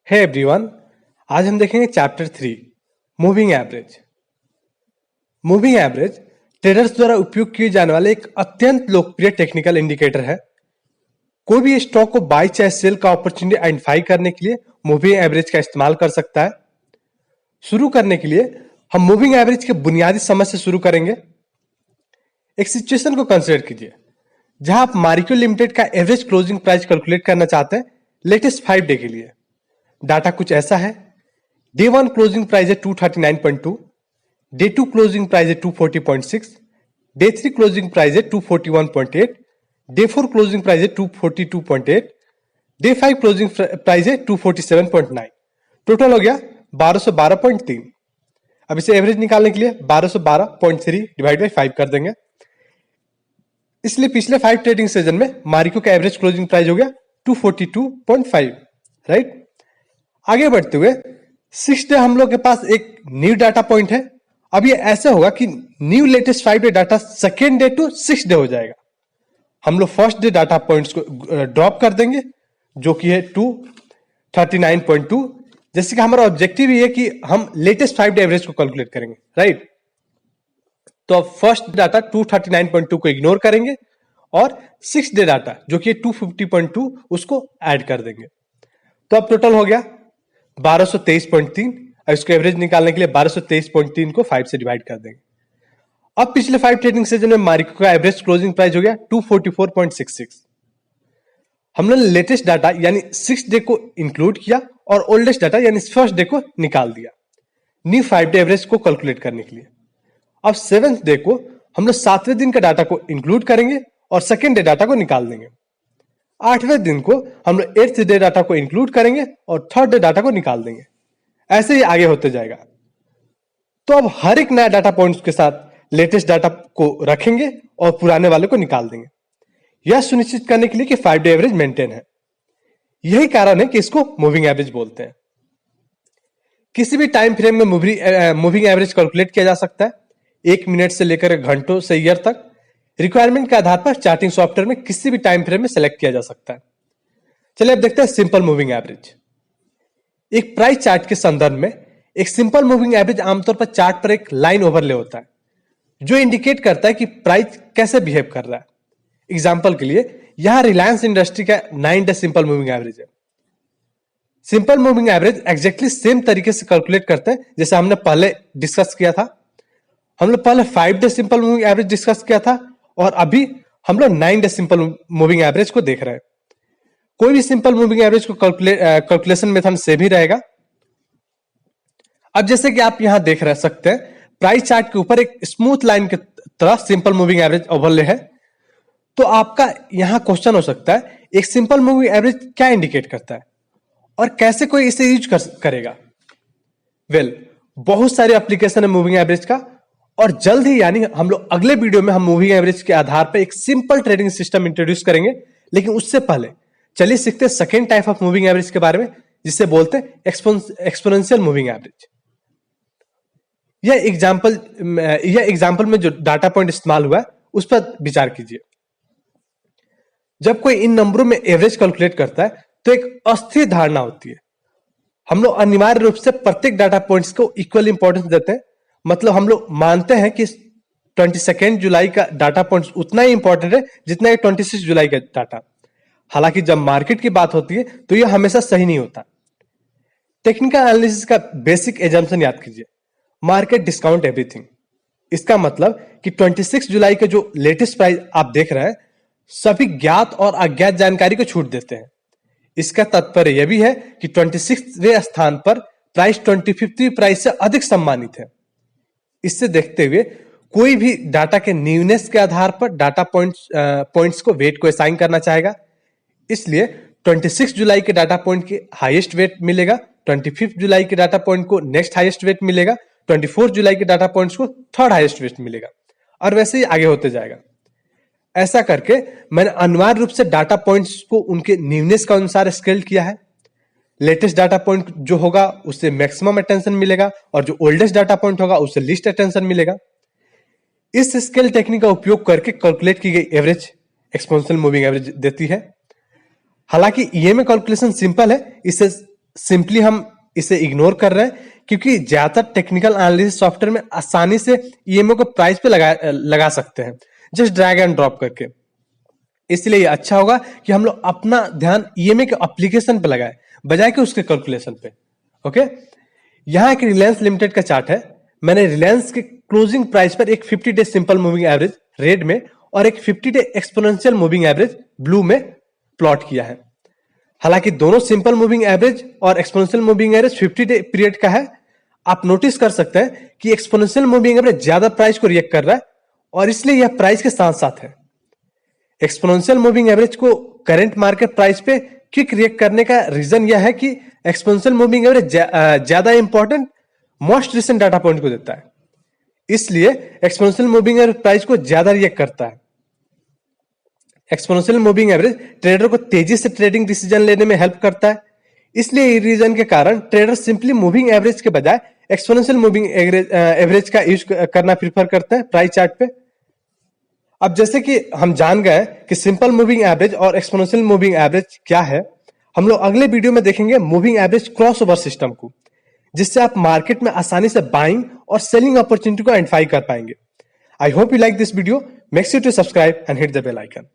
Hey everyone, आज हम देखेंगे chapter 3 moving average. Moving average traders द्वारा उपयोग किए जाने वाले एक अत्यंत लोकप्रिय टेक्निकल इंडिकेटर है। कोई भी स्टॉक को बाय चाहे सेल का अपॉर्चुनिटी आइडेंटिफाई करने के लिए मूविंग एवरेज का इस्तेमाल कर सकता है। शुरू करने के लिए हम मूविंग एवरेज के बुनियादी समझ से शुरू करेंगे। एक सिचुएशन को कंसीडर कीजिए जहां आप मारिको लिमिटेड का एवरेज क्लोजिंग प्राइस कैलकुलेट करना चाहते हैं लेटेस्ट 5 डे के लिए। डाटा कुछ ऐसा है। डे 1 क्लोजिंग प्राइस है 239.2, डे 2 क्लोजिंग प्राइस है 240.6, डे 3 क्लोजिंग प्राइस है 241.8, डे 4 क्लोजिंग प्राइस है 242.8, डे 5 क्लोजिंग प्राइस है 247.9। टोटल हो गया 1212.3। अब इसे एवरेज निकालने के लिए 1212.3 डिवाइड बाई 5 कर देंगे। इसलिए पिछले 5 ट्रेडिंग सेशन में मारिको का एवरेज क्लोजिंग प्राइस हो गया 242.5, राइट। आगे बढ़ते हुए 6 डे हम लोग के पास एक न्यू डाटा पॉइंट है। अब ये ऐसा होगा कि new latest 5 day data second day to 6 day हो जाएगा। हम लोग फर्स्ट डे डाटा पॉइंट्स को ड्रॉप कर देंगे जो कि है 239.2। जैसे कि हमारा ऑब्जेक्टिव ये है कि हम लेटेस्ट 5 डे एवरेज को कैलकुलेट करेंगे, राइट। तो अब फर्स्ट डाटा 239.2 को इग्नोर करेंगे और 6 डे डाटा जो कि 250.2 उसको ऐड कर देंगे। तो अब टोटल हो गया 1223.3। इसको एवरेज निकालने के लिए 1223.3 को 5 से डिवाइड कर देंगे। अब पिछले 5 ट्रेडिंग सेशन में मारिको का एवरेज क्लोजिंग प्राइस हो गया 244.66। हमने लेटेस्ट डाटा यानी 6 डे को इंक्लूड किया और ओल्डेस्ट डाटा यानी फर्स्ट डे को निकाल दिया न्यू 5 डे एवरेज को कैलकुलेट करने के लिए। अब 7th डे को हम लोग 7वें दिन का डाटा को इंक्लूड करेंगे और सेकेंड डे डाटा को निकाल देंगे। 8वें दिन को हम लोग 8th डे डाटा को इंक्लूड करेंगे और 3rd डे डाटा को निकाल देंगे। ऐसे ही आगे होते जाएगा। तो अब हर एक नया डाटा पॉइंट्स के साथ लेटेस्ट डाटा को रखेंगे और पुराने वाले को निकाल देंगे, यह सुनिश्चित करने के लिए कि 5 डे एवरेज मेंटेन है। यही कारण है कि इसको मूविंग एवरेज बोलते हैं। किसी भी टाइम फ्रेम में मूविंग एवरेज कैलकुलेट किया जा सकता है, 1 मिनट से लेकर घंटों से ईयर तक। रिक्वायरमेंट के आधार पर चार्टिंग सॉफ्टवेयर में किसी भी टाइम फ्रेम में सेलेक्ट किया जा सकता है। चलिए अब देखते हैं सिंपल मूविंग एवरेज। एक प्राइस चार्ट के संदर्भ में एक सिंपल मूविंग एवरेज आमतौर पर चार्ट पर एक लाइन ओवरले होता है जो इंडिकेट करता है कि प्राइस कैसे बिहेव कर रहा है। एग्जांपल के लिए यहां रिलायंस इंडस्ट्री का 9 डे सिंपल मूविंग एवरेज है। Simple moving average exactly same तरीके से कैलकुलेट करते हैं जैसे हमने पहले डिस्कस किया था। हम लोग पहले 5 day simple moving average discuss किया था और अभी हम लोग 9 डे सिंपल मूविंग एवरेज को देख रहे हैं। कोई भी सिंपल मूविंग एवरेज को कैलकुलेशन मेथड से भी रहेगा। अब जैसे कि आप यहां देख सकते हैं प्राइस चार्ट के ऊपर एक स्मूथ लाइन की तरह सिंपल मूविंग एवरेज ओवरले है। तो आपका यहां क्वेश्चन हो सकता है एक सिंपल मूविंग एवरेज क्या इंडिकेट करता है और कैसे कोई इसे यूज करेगा। बहुत सारे एप्लीकेशन है मूविंग एवरेज का और जल्द ही यानी हम लोग अगले वीडियो में हम मूविंग एवरेज के आधार पर एक सिंपल ट्रेडिंग सिस्टम इंट्रोड्यूस करेंगे। लेकिन उससे पहले चलिए सीखते हैं second type of moving average के बारे में जिसे बोलते हैं एक्सपोनेंशियल मूविंग एवरेज। यह एग्जांपल में जो डाटा पॉइंट इस्तेमाल हुआ है उस पर विचार कीजिए। जब कोई इन नंबरों में एवरेज कैलकुलेट करता है तो एक अस्थिर धारणा होती है। हम लोग अनिवार्य रूप से प्रत्येक डाटा पॉइंट्स को इक्वल इंपॉर्टेंस देते हैं। मतलब हम लोग मानते हैं कि 22 जुलाई का डाटा पॉइंट्स उतना ही इंपॉर्टेंट है जितना 26 जुलाई का डाटा। हालांकि जब मार्केट की बात होती है तो यह हमेशा सही नहीं होता। टेक्निकल एनालिसिस का बेसिक एजम्पशन याद कीजिए, मार्केट डिस्काउंट एवरीथिंग। इसका मतलब कि 26 जुलाई का जो लेटेस्ट प्राइस आप देख रहे हैं सभी ज्ञात और अज्ञात जानकारी को छूट देते हैं। इसका तात्पर्य यह भी है कि 26वें स्थान पर प्राइस 25वीं प्राइस से अधिक सम्मानित है। इससे देखते हुए कोई भी डाटा के न्यूनेस के आधार पर डाटा पॉइंट्स को वेट को असाइन करना चाहेगा। इसलिए 26 जुलाई के डाटा पॉइंट के हाईएस्ट वेट मिलेगा, 25 जुलाई के डाटा पॉइंट को नेक्स्ट हाईएस्ट वेट मिलेगा, 24 जुलाई के डाटा पॉइंट्स को थर्ड हाईएस्ट वेट मिलेगा और वैसे ही आगे होते जाएगा। ऐसा करके मैंने अनिवार्य रूप से डाटा पॉइंट्स को उनके न्यूनेस के अनुसार स्केल किया है। लेटेस्ट डाटा पॉइंट जो होगा उससे मैक्सिमम अटेंशन मिलेगा और जो ओल्डेस्ट डाटा पॉइंट होगा उससे लीस्ट अटेंशन मिलेगा। इस स्केल टेक्निक का उपयोग करके कैलकुलेट की गई एवरेज एक्सपोनेंशियल मूविंग एवरेज देती है। हालांकि ईएमए कैलकुलेशन सिंपल है, इसे सिंपली हम इसे इग्नोर कर रहे हैं क्योंकि ज्यादातर टेक्निकल एनालिसिस सॉफ्टवेयर में आसानी से ईएमओ को प्राइस पे लगा सकते हैं, जस्ट ड्रैग एंड ड्रॉप करके। इसलिए ये अच्छा होगा कि हम लोग अपना ध्यान ईएमए के एप्लीकेशन पे लगाए बजाय कि उसके कैलकुलेशन पे। ओके, यहाँ एक रिलायंस लिमिटेड का चार्ट है। मैंने रिलायंस के क्लोजिंग प्राइस पर एक 50 day simple moving average red में और एक 50 day exponential moving average blue में प्लॉट किया है। हालांकि दोनों सिंपल मूविंग एवरेज और exponential moving average 50 day period का है। आप नोटिस कर सकते हैं कि एक्सपोनेंशियल मूविंग एवरेज ज्यादा प्राइस को रिएक्ट कर रहा है और इसलिए यह प्राइस के साथ साथ है। एक्सपोनेंशियल मूविंग एवरेज को करंट मार्केट प्राइस पे क्विक रिएक्ट करने का रीजन यह है कि एक्सपोनेंशियल मूविंग एवरेज ज्यादा important most recent data point को देता है, इसलिए एक्सपोनेंशियल मूविंग एवरेज प्राइस को ज्यादा रिएक्ट करता है। एक्सपोनेंशियल मूविंग एवरेज ट्रेडर को तेजी से ट्रेडिंग डिसीजन लेने में हेल्प करता है, इसलिए इस रीजन के कारण ट्रेडर सिंपली मूविंग एवरेज के बजाय एक्सपोनेंशियल मूविंग एवरेज का यूज करना प्रीफर करते हैं प्राइस चार्ट पे। अब जैसे कि हम जान गए कि सिंपल मूविंग एवरेज और एक्सपोनेंशियल मूविंग एवरेज क्या है, हम लोग अगले वीडियो में देखेंगे मूविंग एवरेज क्रॉसओवर सिस्टम को, जिससे आप मार्केट में आसानी से बाइंग और सेलिंग अपॉर्चुनिटी को आइडेंटिफाई कर पाएंगे। I hope you like this video. Make sure to subscribe and hit the bell icon.